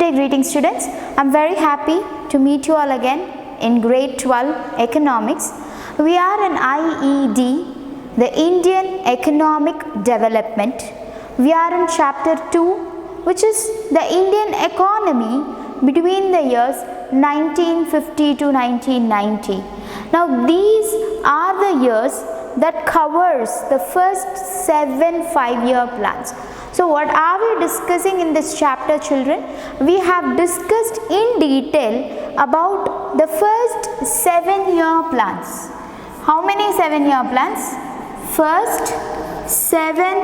day greetings students. I am very happy to meet you all again in grade 12 economics. We are in IED, the Indian Economic Development. We are in chapter 2, which is the Indian economy between the years 1950 to 1990. Now these are the years that covers the first 7 5-year plans. So what are we discussing in this chapter, children? We have discussed in detail about the first 7-year plans. How many 7-year plans? First 7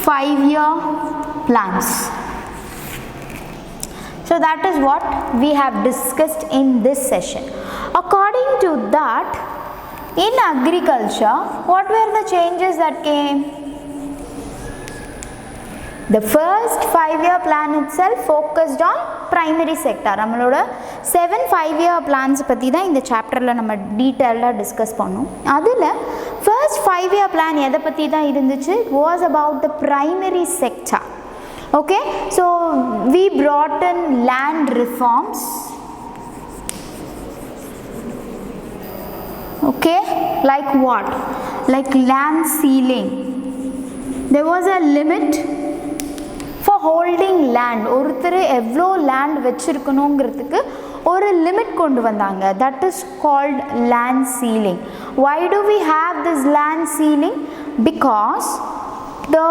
5-year plans. So that is what we have discussed in this session. According to that, in agriculture, what were the changes that came? The first 5-year plan itself focused on primary sector. நம்மளோட 7 5-year plans பத்தி தான் இந்த சாப்டர்ல நம்ம டீடைலா discuss பண்ணோம். அதுல first 5-year plan எதை பத்தி தான் இருந்துச்சு? Was about the primary sector. Okay, so we brought in land reforms. Okay, like what? Like land ceiling. There was a limit for holding land. ஒருத்தர் எவ்வளோ land வச்சிருக்கணுங்கிறதுக்கு ஒரு லிமிட் கொண்டு வந்தாங்க. That is called land ceiling. Why do we have this land ceiling? Because the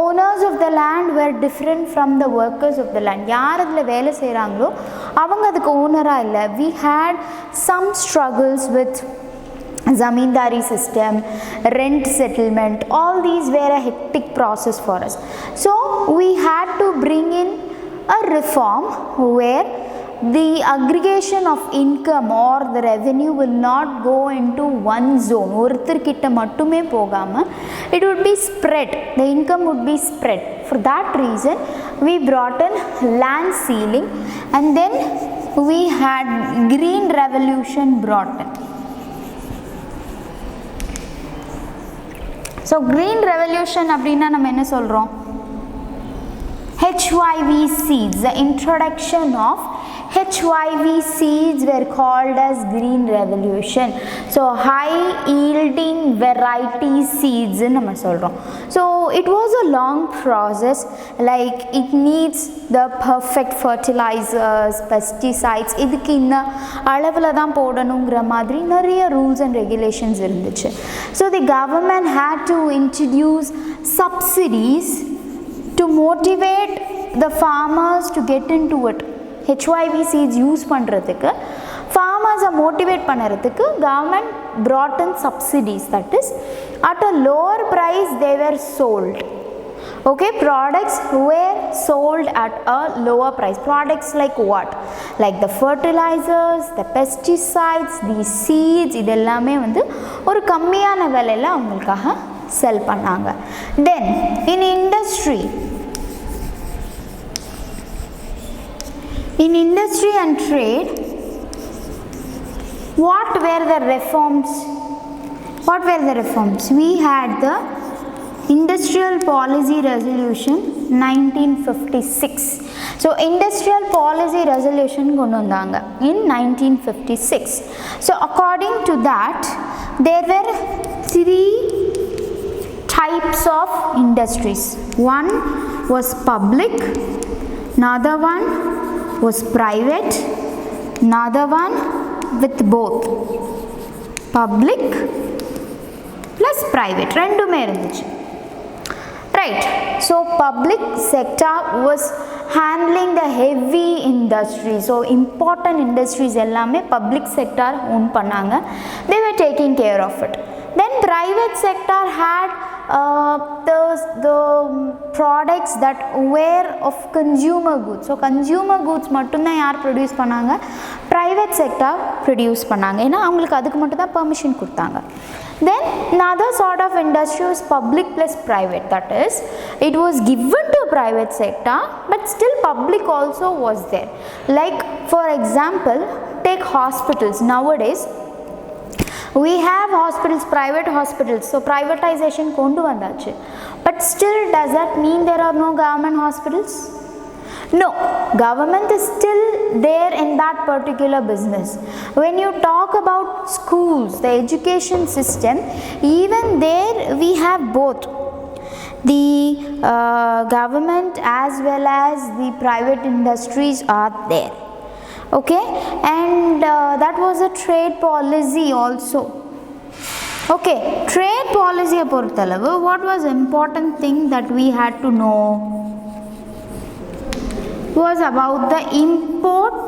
owners of the land were different from the workers of the land. யார் அதில் வேலை செய்கிறாங்களோ அவங்க அதுக்கு ஓனராக இல்லை. We had some struggles with zamindari system, rent settlement. All these were a hectic process for us. So we had to bring in a reform where the aggregation of income or the revenue will not go into one zone. ஒருத்தர் கிட்ட மட்டுமே போகாம it would be spread. The income would be spread. For that reason we brought in land ceiling, and then we had green revolution brought in. So green revolution அப்படினா நம்ம என்ன சொல்றோம்? HYV seeds, the introduction of HYV seeds were called as green revolution. So high yielding variety seeds நம்ம சொல்றோம். So it was a long process, like it needs the perfect fertilizers, pesticides. இதுக்கு இந்த அளவுல தான் போடணும்ங்கற மாதிரி நிறைய rules and regulations இருந்துச்சு. So the government had to introduce subsidies to motivate the farmers to get into it. HYV seeds use பண்றதுக்கு farmers motivate பண்ணறதுக்கு government brought in subsidies, that is at a lower price they were sold. Okay, products were sold at a lower price. Products like what? Like the fertilizers, the pesticides, the seeds, இதெல்லாமே வந்து ஒரு கம்மியான விலையில அவங்களுக்காக sell பண்ணாங்க. Then in industry and trade, what were the reforms? We had the Industrial Policy Resolution 1956. So industrial policy resolution கொண்டு வந்தாங்க in 1956. So according to that, there were 3 types of industries. One was public, another one was private, another one with both public plus private, ரெண்டுமே இருந்துச்சு. Right, so public sector was handling the heavy industry. So important industries எல்லாமே public sector own பண்ணாங்க. They were taking care of it. Then private sector had the products that were of consumer goods. So consumer goods மட்டும் தான் யார் produce பண்ணாங்க? private sector produce பண்ணாங்க. ஏன்னா அவங்களுக்கு அதுக்கு மட்டும் தான் பெர்மிஷன் கொடுத்தாங்க. Then another sort of industry was public plus private, that is it was given to private sector but still public also was there. Like for example, take hospitals. Nowadays we have hospitals, private hospitals. So privatization kondu vandachu, but still does that mean there are no government hospitals? No, government is still there in that particular business. When you talk about schools, the education system, even there we have both the government as well as the private industries are there. Okay, and that was a trade policy also. Okay, trade policy பொறுத்தளவு what was important thing that we had to know was about the import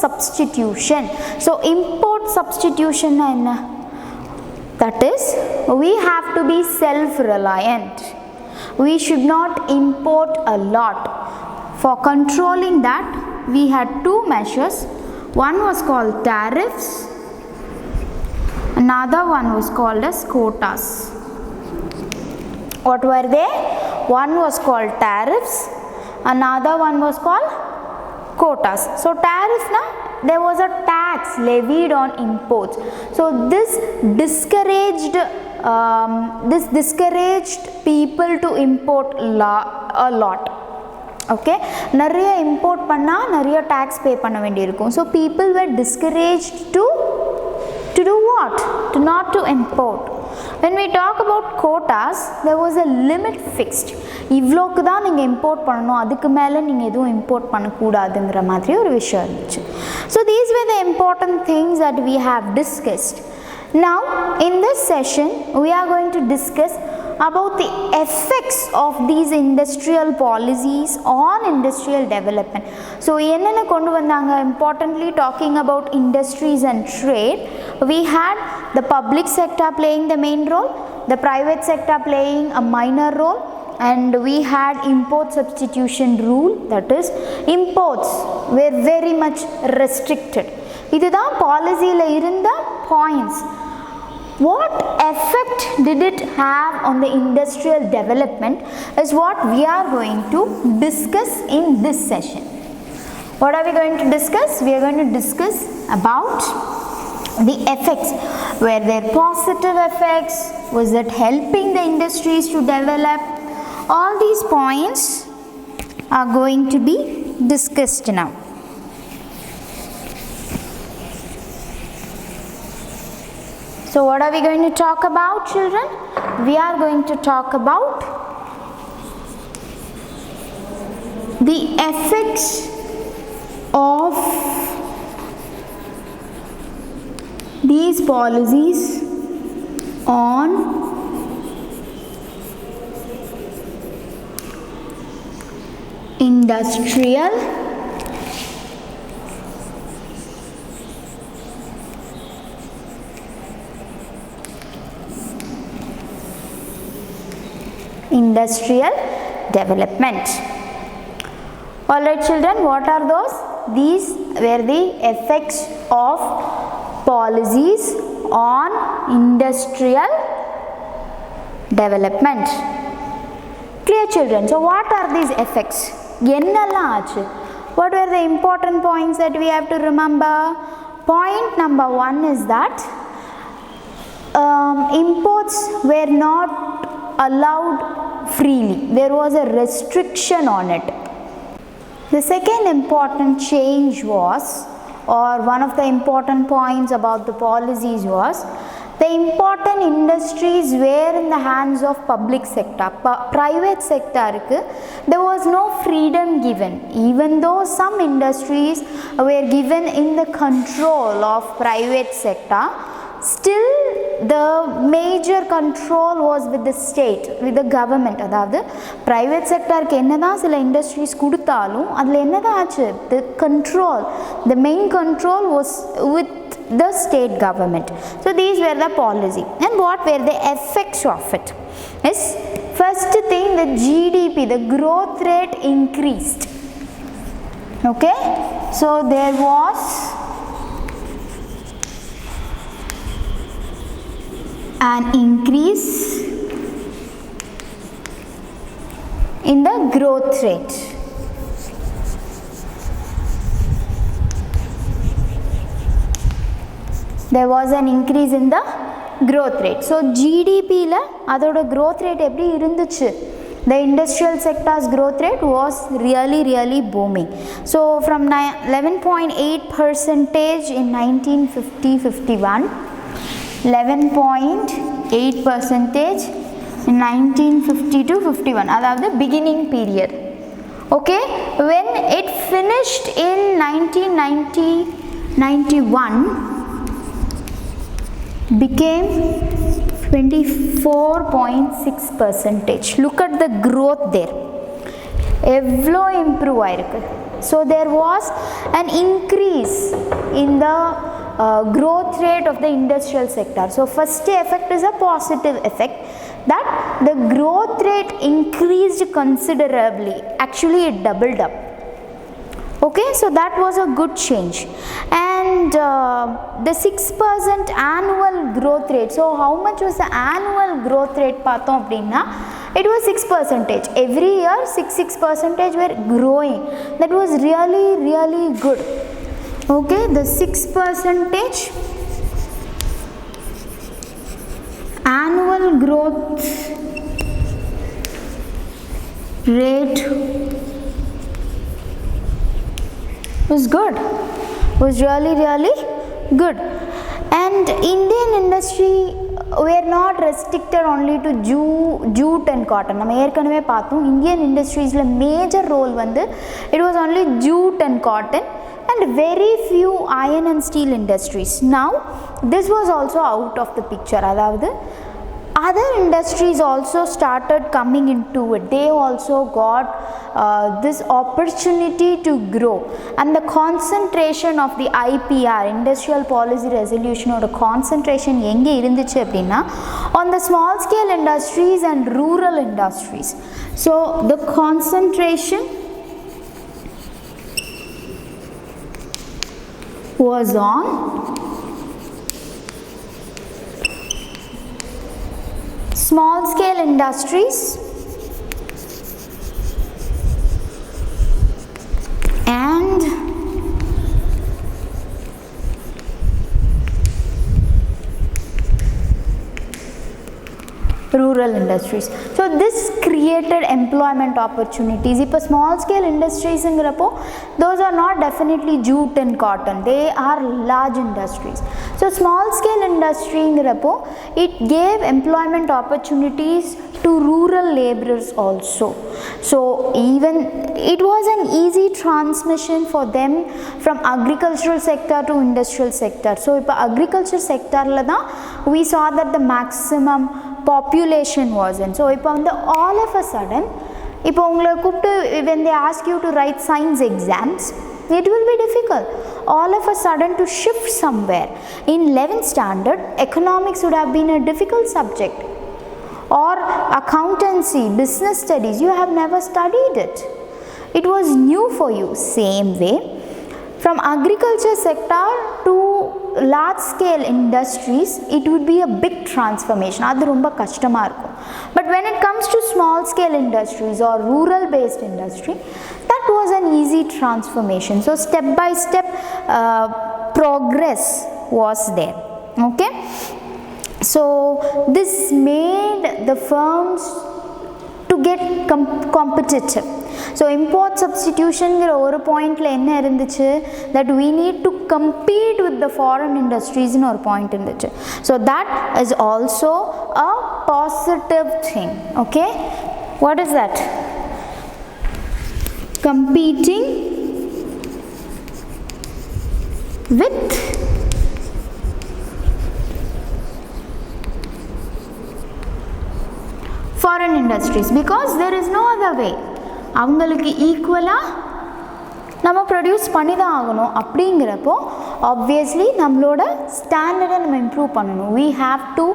substitution. So import substitution na enna? That is, we have to be self-reliant. We should not import a lot. For controlling that, we had two measures. One was called tariffs. Another one was called as quotas. What were they? One was called tariffs. Another one was called quotas. So tariff na, there was a tax levied on imports. So this discouraged people to import a lot. Okay, நிறைய import பண்ணா நிறைய tax pay பண்ண வேண்டியிருக்கும். So people were discouraged to do what? To not to import. When we talk about quotas, there was a limit fixed. இவ்வளோக்கு தான் நீங்கள் import பண்ணணும், அதுக்கு மேலே நீங்கள் எதுவும் import பண்ணக்கூடாதுங்கிற மாதிரி ஒரு விஷயம் இருந்துச்சு. So these were the important things that we have discussed. Now in this session we are going to discuss about the effects of these industrial policies on industrial development. So என்னென்ன கொண்டு வந்தாங்க? Importantly talking about industries and trade, we had the public sector playing the main role, the private sector playing a minor role, and we had import substitution rule, that is imports were very much restricted. இதுதான் பாலிசியில் இருந்த points. What effect did it have on the industrial development is what we are going to discuss in this session. What are we going to discuss? We are going to discuss about the effects. Were there positive effects? Was it helping the industries to develop? All these points are going to be discussed now. So what are we going to talk about, children? We are going to talk about the effects of these policies on industrial development. Alright children, what are those? These were the effects of policies on industrial development. Clear children? So what are these effects? என்னெல்லாம் ஆச்சு? What were the important points that we have to remember? Point number 1 is that imports were not allowed freely. There was a restriction on it. The second important change was, or one of the important points about the policies was, the important industries were in the hands of public sector. Private sector, there was no freedom given. Even though some industries were given in the control of private sector, still the major control was with the state, with the government. அதாவது private sector க்கு என்னதான் சில industries கொடுத்தாலும் அதில் என்னதான் ஆச்சு? The control, the main control was with the state government. So these were the policy. And what were the effects of it? Is first thing, the GDP, the growth rate increased. Okay, so there was an increase in the growth rate. there was an increase in the growth rate. So GDP la adoda growth rate eppadi irunduchu? The industrial sector's growth rate was really booming. So from 11.8% in 1950-51, 11.8% in 1950-51, that the beginning period. Okay, when it finished in 1990-91, became 24.6%. Look at the growth there. Evlo improve aayirukku. So there was an increase in the growth rate of the industrial sector. So first effect is a positive effect, that the growth rate increased considerably. Actually it doubled up. Okay, so that was a good change. And the 6% annual growth rate. So how much was the annual growth rate paathom appadina? It was 6%. Every year 6% were growing. That was really good. Okay, the 6% annual growth rate was good, was really good. And Indian industry were not restricted only to jute and cotton. நம்ம ஏற்கனவே பார்த்தோம் Indian industries major role வந்து it was only jute and cotton and very few iron and steel industries. Now this was also out of the picture. அதாவது other industries also started coming into it. They also got this opportunity to grow, and the concentration of the IPR, Industrial Policy Resolution, or the concentration enge irundichu appadina on the small scale industries and rural industries. So the concentration was on small scale industries and rural industries. So this created employment opportunities. If small scale industries ingrappo, those are not definitely jute and cotton, they are large industries. So small scale industry ingrappo, it gave employment opportunities to rural laborers also. So even it was an easy transmission for them from agricultural sector to industrial sector. So ipa agriculture sector la da we saw that the maximum population was in. So ipa all of a sudden ipa ungala kuptu when they ask you to write science exams, it will be difficult all of a sudden to shift somewhere. In 11th standard, economics would have been a difficult subject, or accountancy, business studies, you have never studied it. It was new for you. Same way, from agriculture sector to large scale industries, it would be a big transformation. Adu romba kashtama irukum. But when it comes to small scale industries or rural based industry, that was an easy transformation. So step by step progress was there. Okay, so this made the firms to get competitive. So import substitution ஒரு பாயிண்ட்ல என்ன இருந்துச்சு, that we need to compete with the foreign industries in ஒரு point இருந்துச்சு. So that is also a positive thing. Okay, what is that? Competing with foreign industries, because there is no other way. அவங்களுக்கு ஈக்குவலாக நம்ம produce பண்ணி தான் ஆகணும். அப்படிங்கிறப்போ obviously நம்மளோட ஸ்டாண்டர்டை நம்ம இம்ப்ரூவ் பண்ணணும். we have to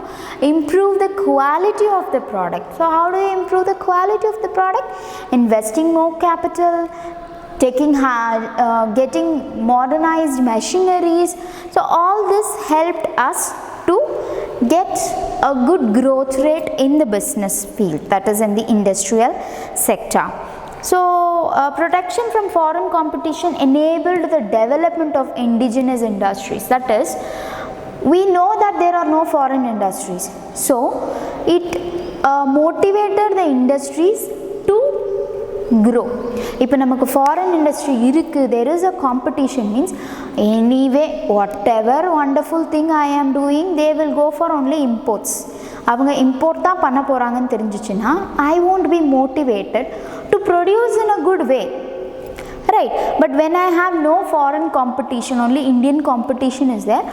improve the quality of the product. So how do you improve the quality of the product? Investing more capital, getting modernized machineries. So all this helped us to get a good growth rate in the business field, that is in the industrial sector. So protection from foreign competition enabled the development of indigenous industries. That is, we know that there are no foreign industries, so it motivated the industries to grow. இப்போ நமக்கு foreign industry இருக்கு, there is a competition, means anyway whatever wonderful thing I am doing they will go for only imports. அவங்க import தான் பண்ண போகிறாங்கன்னு தெரிஞ்சிச்சுன்னா I won't be motivated to produce in a good way, right? But when I have no foreign competition, only Indian competition is there,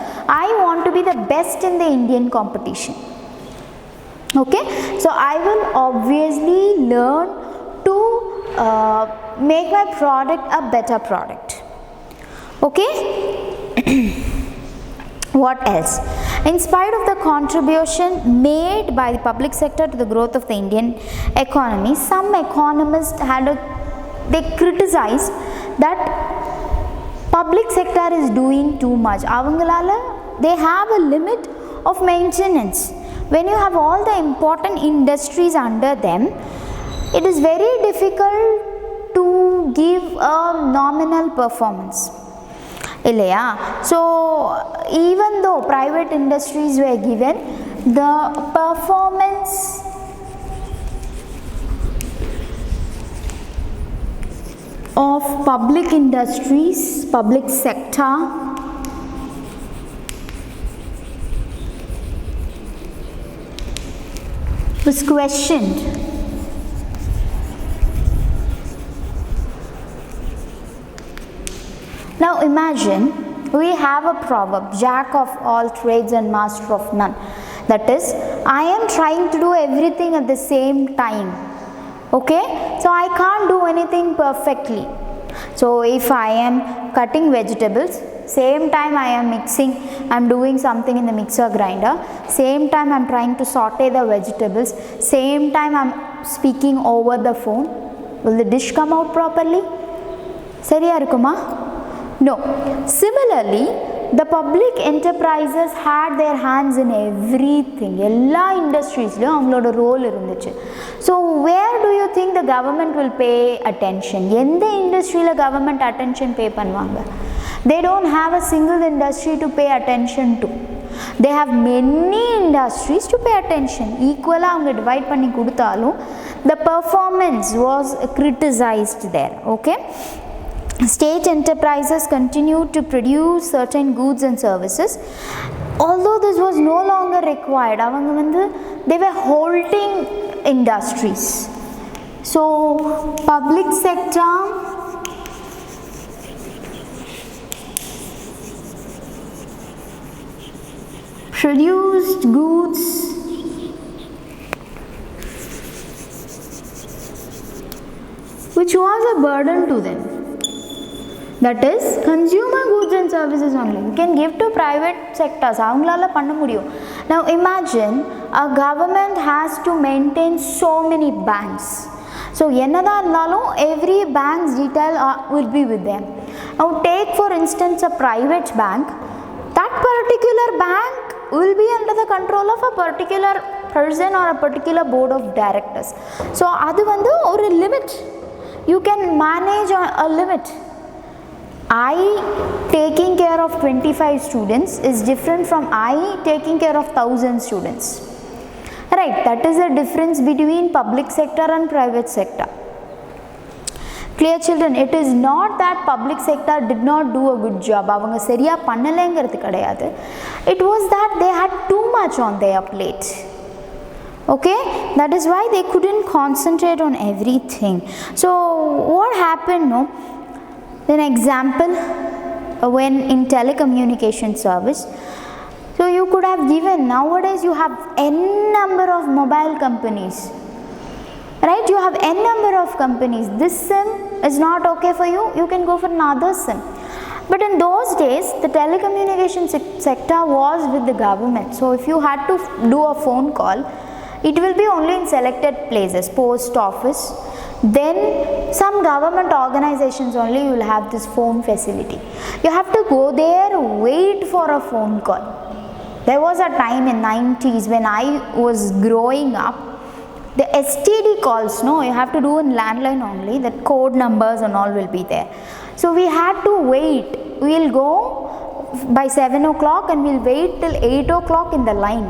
I want to be the best in the Indian competition. Okay, so I will obviously learn to make my product a better product. Okay. What else? In spite of the contribution made by the public sector to the growth of the Indian economy, some economists they criticized that public sector is doing too much. Avangalala, they have a limit of maintenance. When you have all the important industries under them, it is very difficult to give a nominal performance. Illaya? So even though private industries were given, the performance of public industries, public sector, was questioned. Now imagine we have a proverb, jack of all trades and master of none. That is, I am trying to do everything at the same time. Okay, so I can't do anything perfectly. So if I am cutting vegetables, same time I am mixing, I am doing something in the mixer grinder, same time I am trying to saute the vegetables, same time I am speaking over the phone, will the dish come out properly? Seriya irukuma? No. Similarly, the public enterprises had their hands in everything. Ella industries la avangaloda role irunduchu. So where do you think the government will pay attention? Endha industry la government attention pay பண்ணுவாங்க? They don't have a single industry to pay attention to. They have many industries to pay attention. Equally avanga divide பண்ணி கொடுத்தாலும் the performance was criticized there. Okay. State enterprises continued to produce certain goods and services, although this was no longer required. They were holding industries. So public sector produced goods which was a burden to them. That is, consumer goods and services only. You can give to private sectors. அவங்களால பண்ண முடியும். Now imagine a government has to maintain so many banks. So என்னதான் இருந்தாலும் every bank's detail will be with them. Now take for instance a private bank. That particular bank will be under the control of a particular person or a particular board of directors. So அது வந்து ஒரு limit. You can manage a limit. I taking care of 25 students is different from I taking care of 1000 students. Right, that is the difference between public sector and private sector. Clear children, it is not that public sector did not do a good job. அவங்க சரியா பண்ணலங்கிறது கிடையாது. It was that they had too much on their plate. Okay, that is why they couldn't concentrate on everything. So what happened, no? An example, when in telecommunication service, so you could have given, nowadays you have n number of mobile companies, right? You have n number of companies. This SIM is not okay for you, you can go for another SIM. But in those days, the telecommunication sector was with the government. So if you had to do a phone call, it will be only in selected places, post office. Then some government organizations only will have this phone facility. You have to go there, wait for a phone call. There was a time in 90s when I was growing up, the STD calls, no, you have to do in landline only, the code numbers and all will be there. So we had to wait. We'll go by 7 o'clock and we'll wait till 8 o'clock in the line.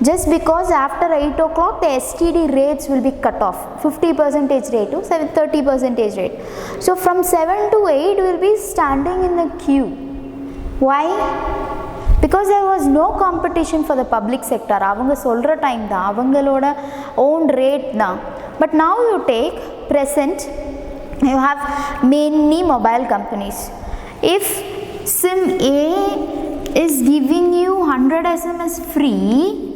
Just because after 8 o'clock the STD rates will be cut off, 50% rate to 30% rate. So from 7 to 8 we will be standing in the queue. Why? Because there was no competition for the public sector. Avanga solra time da, avangaloda own rate da. But now you take present, you have many mobile companies. If SIM A is giving you 100 SMS free,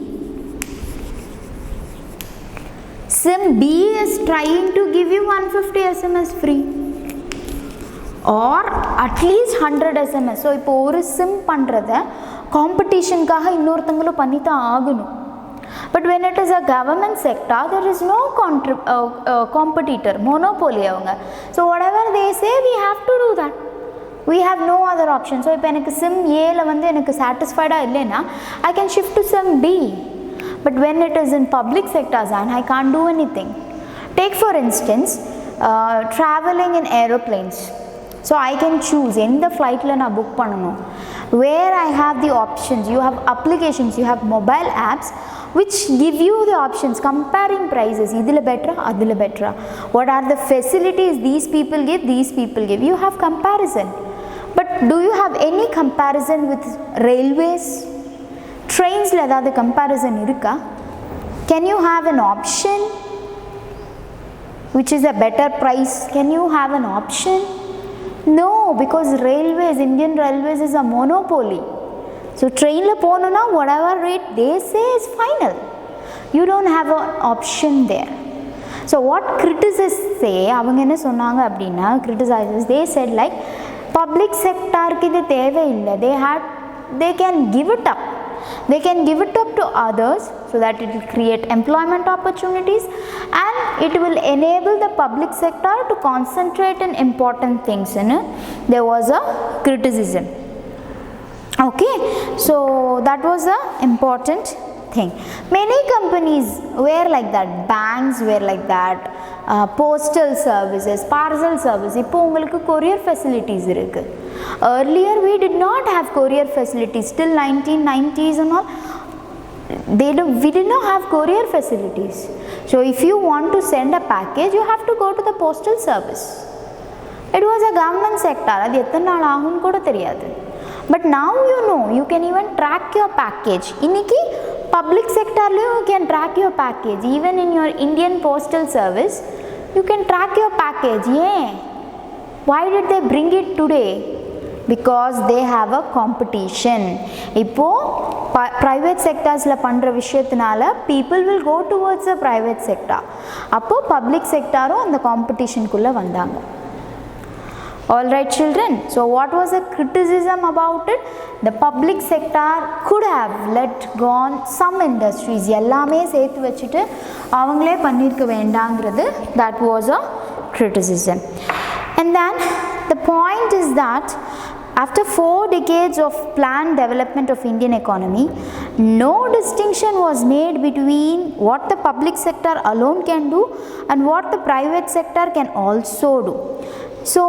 SIM B is trying to give you 150 SMS free or at least 100 SMS. So இப்போ ஒரு SIM பண்றத காம்படிஷனுக்காக இன்னொருத்தங்களும் பண்ணி தான் ஆகணும். But when it is a government sector, there is no competitor, monopoly avanga. So whatever they say, we have to do that. We have no other option. So இப்போ எனக்கு SIM A ல வந்து எனக்கு satisfied இல்லைனா I can shift to SIM B. But when it is in public sectors and I can't do anything. Take for instance, traveling in aeroplanes. So I can choose in the flight la na book pananum, where I have the options. You have applications, you have mobile apps which give you the options, comparing prices, idhila better, adhila better, what are the facilities these people give, these people give. You have comparison. But do you have any comparison with railways? Trains la edavadhu comparison iruka? Can you have an option which is a better price? Can you have an option? No, because railways, Indian Railways is a monopoly. So train la ponuna whatever rate they say is final. You don't have an option there. So what critics say, avanga enna sonnanga appadina, criticizers, they said like public sector ku idu thevai illa, they can give it up. They can give it up to others so that it will create employment opportunities and it will enable the public sector to concentrate in important things. There was a criticism. Okay, so that was a important thing. Many companies were like that, banks were like that, postal services, parcel service. இப்போ உங்களுக்கு courier facilities இருக்கு. Earlier we did not have courier facilities till 1990s and all. We did not have courier facilities. So if you want to send a package, you have to go to the postal service. It was a government sector. அது எத்தனை நாள் ஆகும் கூட தெரியாது. But now you know, you can even track your package. இன்னைக்கு public sector you can track your package. Even in your Indian postal service, you can track your package. Yeah. Why did they bring it today? Because they have a competition. இப்போ private sectors la பண்ற விஷயத்தினால people will go towards the private sector. அப்போ public sector அந்த competition குள்ள வந்தாங்க. All right children, so what was the criticism about it? The public sector could have let gone some industries, எல்லாமே சேர்த்து வச்சிட்டு அவங்களே பண்ணிருக்க வேண்டாம்ங்கிறது, that was a criticism. And then the point is that after 4 decades of planned development of Indian economy, no distinction was made between what the public sector alone can do and what the private sector can also do. So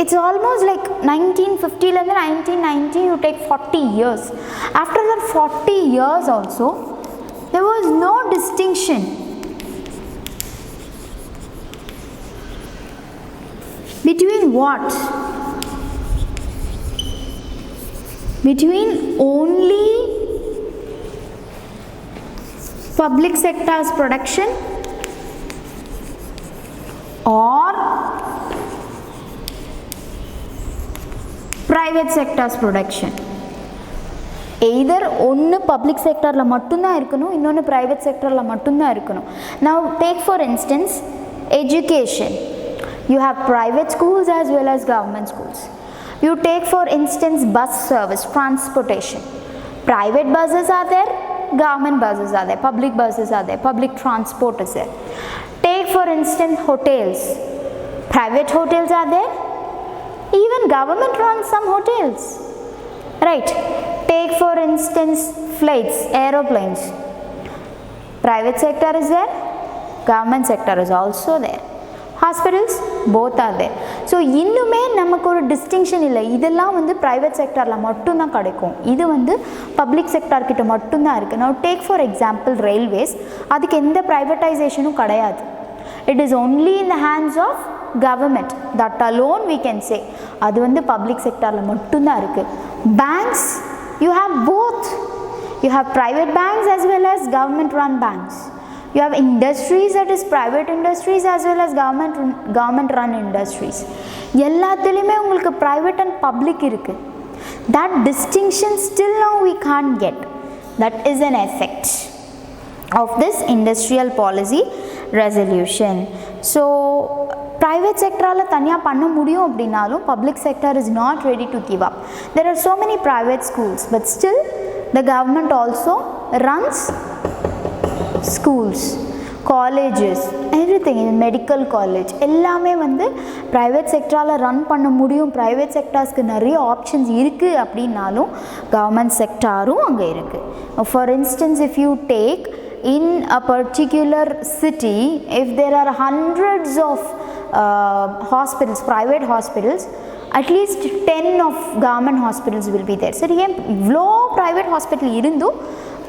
it's almost like 1950 and 1990 you take 40 years. After that 40 years also, there was no distinction between what? Between only public sector's production or private sector's production. Either ஒன்று public sectorல மட்டும்தான் இருக்கணும், இன்னொன்று private sectorல மட்டும்தான் இருக்கணும். Now take for instance education. You have private schools as well as government schools. You take for instance bus service, transportation. Private buses are there, government buses are there, public buses are there, public transport is there. Take for instance hotels. Private hotels are there, even government runs some hotels, right? Take for instance flights, aeroplanes. Private sector is there, government sector is also there. Hospitals, both are there. So இன்னுமே நமக்கு ஒரு distinction இல்லை. இதெல்லாம் வந்து private செக்டாரில் மட்டும்தான் கிடைக்கும், இது வந்து பப்ளிக் செக்டார் கிட்ட மட்டும்தான் இருக்குது. நான் டேக் ஃபார் எக்ஸாம்பிள் ரயில்வேஸ், அதுக்கு எந்த ப்ரைவேட்டைசேஷனும் கிடையாது. It is only in the hands of government, that alone we can say. அது வந்து பப்ளிக் செக்டாரில் மட்டும்தான் இருக்குது. Banks, you have both. You have private banks as well as government run banks. You have industries, that is private industries as well as government run industries. எல்லாத்துலேயுமே உங்களுக்கு private and public இருக்குது. That distinction still now we can't get. That is an effect of this industrial policy resolution. So private sectorல தனியா பண்ண முடியும் அப்படினாலும் public sector is not ready to give up. There are so many private schools, but still the government also runs schools, colleges, everything. In medical college எல்லாமே வந்து private sectorல run பண்ண முடியும். private sectorsக்கு நிறைய options இருக்குது அப்படின்னாலும் government sectorம் அங்கே இருக்குது. For instance, if you take in a particular city, if there are hundreds of hospitals, private hospitals, at least 10 of government hospitals will be there. சரி, ஏன் இவ்வளோ ப்ரைவேட் ஹாஸ்பிட்டல் இருந்தும்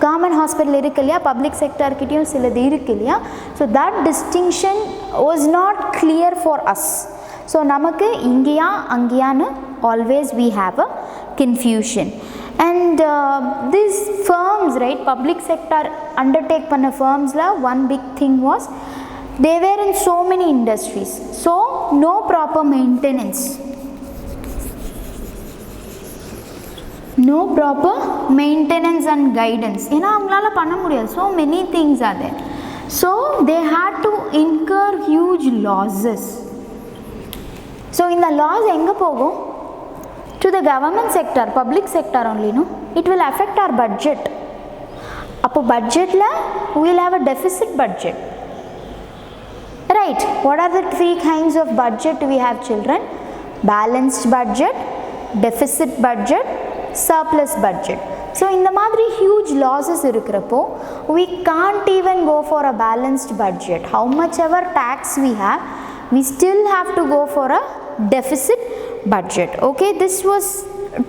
கவர்மெண்ட் ஹாஸ்பிட்டல் இருக்கு இல்லையா, பப்ளிக் செக்டார்கிட்டையும் சிலது இருக்கு இல்லையா. So that distinction was not clear for us. ஸோ நமக்கு இங்கேயா அங்கேயான்னு always we have a confusion. And these firms, right, public sector undertake panna firms-la one big thing was they were in so many industries, so no proper maintenance, no proper maintenance and guidance. ஏன்னா அவங்களால பண்ண முடியாது, so many things are there, so they had to incur huge losses. So இந்த laws எங்க போகும்? To the government sector, public sector only, no? It will affect our budget. Appo budget la we will have a deficit budget, right? What are the three kinds of budget we have, children? Balanced budget, deficit budget, surplus budget. So in the madri huge losses irukrappo we can't even go for a balanced budget. How much ever tax we have, we still have to go for a deficit budget. Okay, this was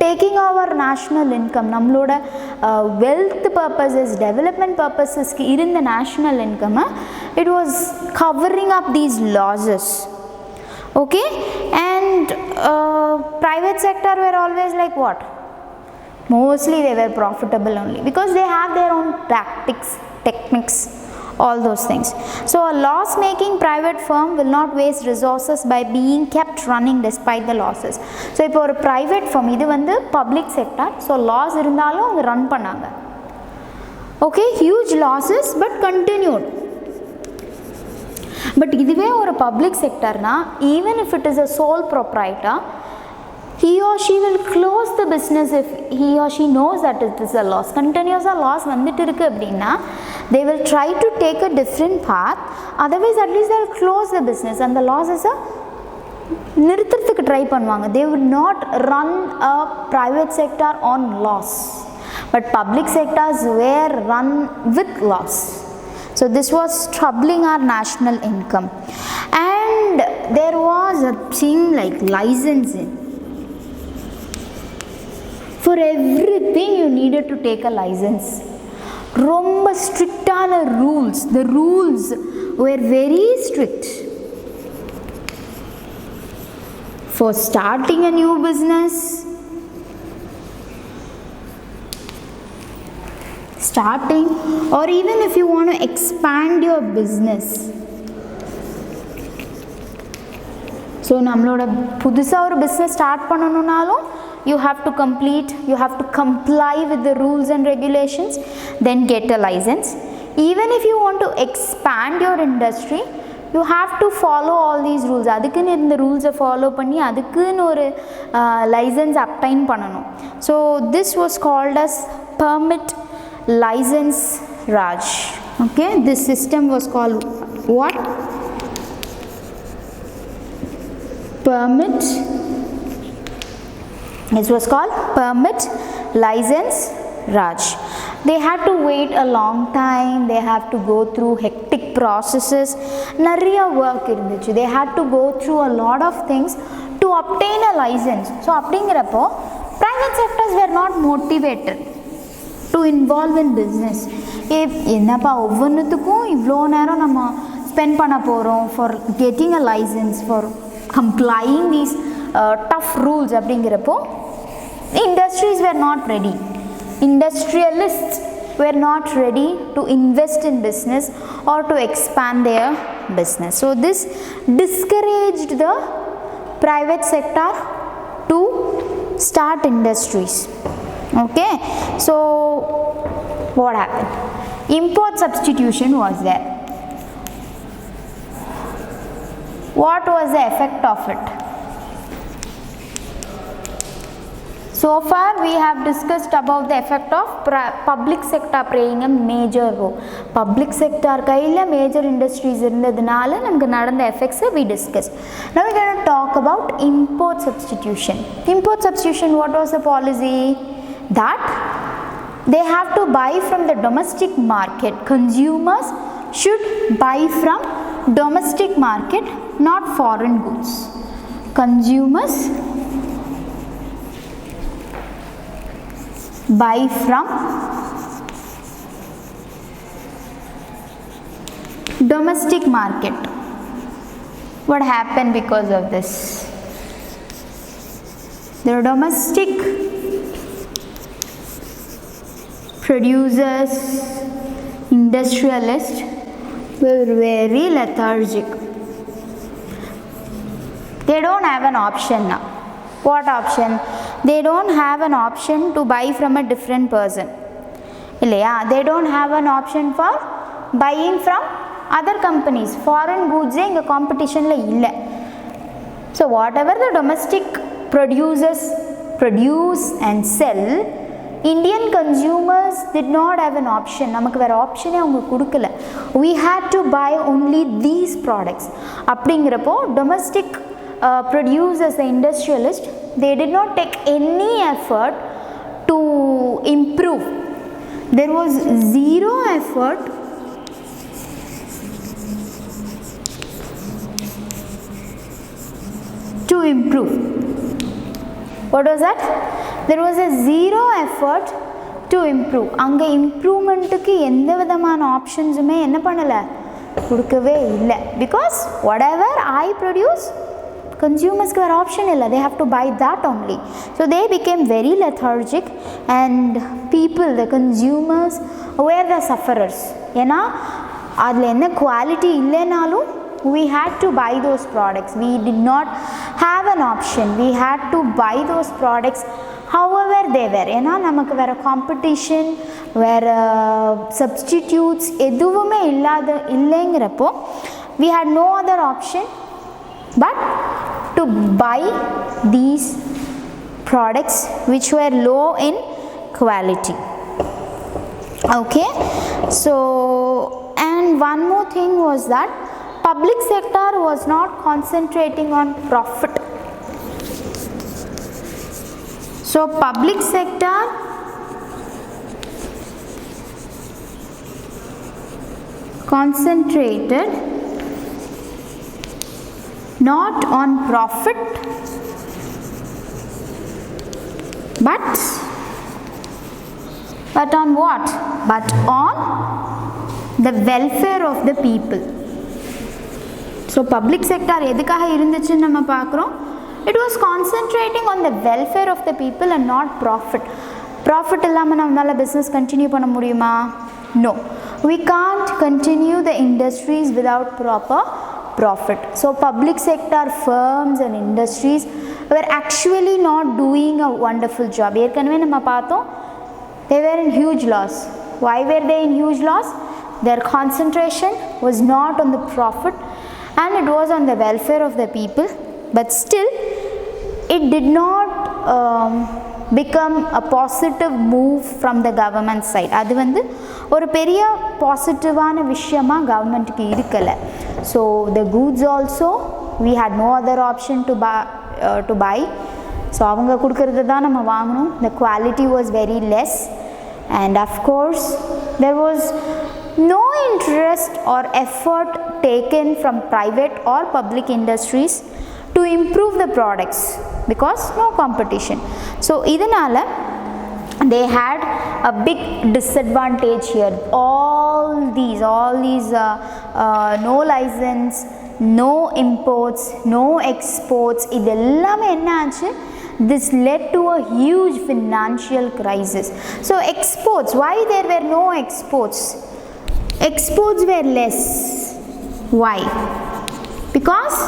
taking our national income, nammaloda wealth purposes, development purposes ki irundha national income, it was covering up these losses. Okay, and private sector were always like what? Mostly they were profitable only because they have their own tactics, techniques, all those things. So a loss making private firm will not waste resources by being kept running despite the losses. So இப்போ ஒரு private firm, இது வந்து public sector, so loss இருந்தாலும் அவங்க run பண்ணாங்க. Okay, huge losses but continued. But இதுவே ஒரு public sector na, even if it is a sole proprietor, he or she will close the business if he or she knows that it is a loss. Continuous loss வந்துட்டு இருக்கு அப்படின்னா they will try to take a different path, otherwise at least they will close the business and the losses நிறுத்துறதுக்கு try பண்ணுவாங்க. They would not run a private sector on loss, but public sectors were run with loss. So this was troubling our national income. And there was a thing like licensing. For everything you needed to take a license. ரொம்ப ஸ்ட்ரிக்டான rules, the rules were very strict. For starting a new business, or even if you want to expand your business. So நம்மளோட புதுசா ஒரு business start பண்ணனும்னாலும் you have to comply with the rules and regulations, then get a license. Even if you want to expand your industry, you have to follow all these rules. அதுக்குன்னு இந்த ரூல்ஸை follow பண்ணி அதுக்குன்னு ஒரு licence obtained பண்ணணும். So this was called as permit license Raj. Okay, this system was called what? Permit. This was called permit license Raj. They had to wait a long time, they have to go through hectic processes, nariya work irundhuchu. They had to go through a lot of things obtain a license. So அப்படிங்கிறப்போ private sectors were not motivated to involve in business. என்னப்பா ஒவ்வொன்றுத்துக்கும் இவ்வளோ நேரம் நம்ம spend பண்ண போகிறோம் for getting a license, for complying these tough rules அப்படிங்கிறப்போ industries were not ready. Industrialists were not ready to invest in business or to expand their business. So this discouraged the private sector to start industries. Okay, so what happened? Import substitution was there. What was the effect of it? So far we have discussed about the effect of public sector playing a major role. Public sector kaiyila major industries irundadunala namakku nadanda effects we discussed. Now we are going to talk about import substitution. Import substitution, what was the policy? That they have to buy from the domestic market. Consumers should buy from domestic market, not foreign goods. Consumers buy from domestic market. What happened because of this? The domestic producers, industrialists were very lethargic. They don't have an option now. What option? They don't have an option to buy from a different person. They don't have an option for buying from other companies. Foreign goods in competition la illa. So whatever the domestic producers produce and sell, Indian consumers did not have an option. namakku vera option avanga kudukala. We had to buy only these products. அப்படிங்கிறப்போ domestic producers, the industrialists, they did not take any effort to improve. There was zero effort to improve. What was that? There was a zero effort to improve. அங்கே இம்ப்ரூவ்மெண்ட்டுக்கு எந்த விதமான ஆப்ஷன்ஸுமே என்ன பண்ணலை, கொடுக்கவே இல்லை. Because what ever I produce, consumers were option illa, they have to buy that only. So they became very lethargic and people, the consumers, were the sufferers. ஏன்னா அதில் என்ன குவாலிட்டி இல்லைனாலும் we had to buy those products. We did not have an option. We had to buy those products however they were. ஏன்னா நமக்கு வேறு competition, வேறு substitutes எதுவுமே இல்லைங்கிறப்போ we had no other option but to buy these products which were low in quality. Okay, so and one more thing was that public sector was not concentrating on profit. So public sector concentrated not on profit but on what? But on the welfare of the people. So public sector எதுக்காக இருந்துச்சுன்னு நம்ம பார்க்குறோம். It was concentrating on the welfare of the people and not profit. Profit இல்லாமல் நம்மளால business continue பண்ண முடியுமா? No. We can't continue the industries without proper profit. So public sector firms and industries were actually not doing a wonderful job. ஏற்கனவே நம்ம பார்த்தோம், they were in huge loss. Why were they in huge loss? Their concentration was not on the profit and it was on the welfare of the people, but still it did not become a positive move from the government side. அது வந்து ஒரு பெரிய பாசிட்டிவான விஷயமா கவர்மெண்ட்டுக்கு இருக்கலை. So the goods also we had no other option to buy. So அவங்க கொடுக்கறது தான் நம்ம வாங்கணும். The quality was very less and of course there was no interest or effort taken from private or public industries to improve the products because no competition. So idanala they had a big disadvantage here. All these no license, no imports, no exports, idellame enna aachu, this led to a huge financial crisis. So exports, why there were no exports? Exports were less. Why? Because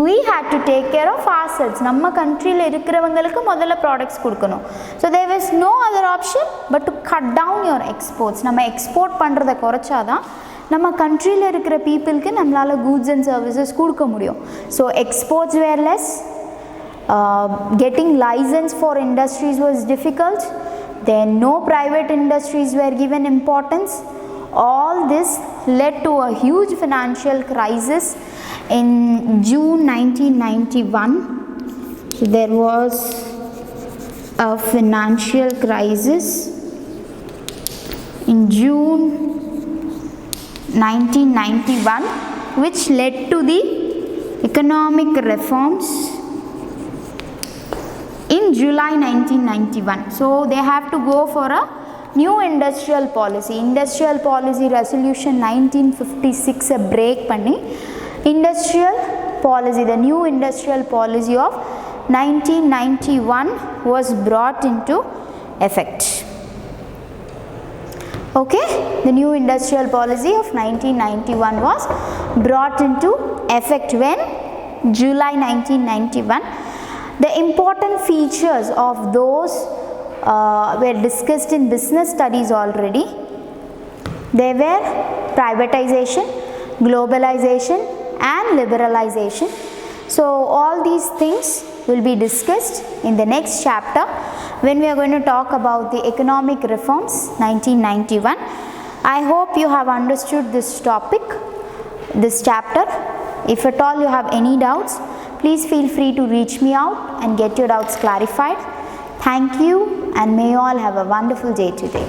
we had to take care of ourselves. நம்ம கண்ட்ரியில் இருக்கிறவங்களுக்கு முதல்ல products கொடுக்கணும். So there was no other option but to cut down your exports. நம்ம export பண்ணுறதை குறைச்சாதான் நம்ம கண்ட்ரியில் இருக்கிற பீப்புளுக்கு நம்மளால் கூட்ஸ் அண்ட் சர்வீசஸ் கொடுக்க முடியும். So exports were less, getting license for industries was difficult, then no private industries were given importance. All this led to a huge financial crisis. In June 1991 there was a financial crisis. In June 1991 which led to the economic reforms in July 1991. So they have to go for a new industrial policy. Industrial policy resolution 1956 a break panni industrial policy, the new industrial policy of 1991 was brought into effect. Okay, the new industrial policy of 1991 was brought into effect when? July 1991. The important features of those were discussed in business studies already. They were privatization, globalization and liberalization. So all these things will be discussed in the next chapter when we are going to talk about the economic reforms 1991. I hope you have understood this topic, this chapter. If at all you have any doubts, please feel free to reach me out and get your doubts clarified. Thank you and may you all have a wonderful day today.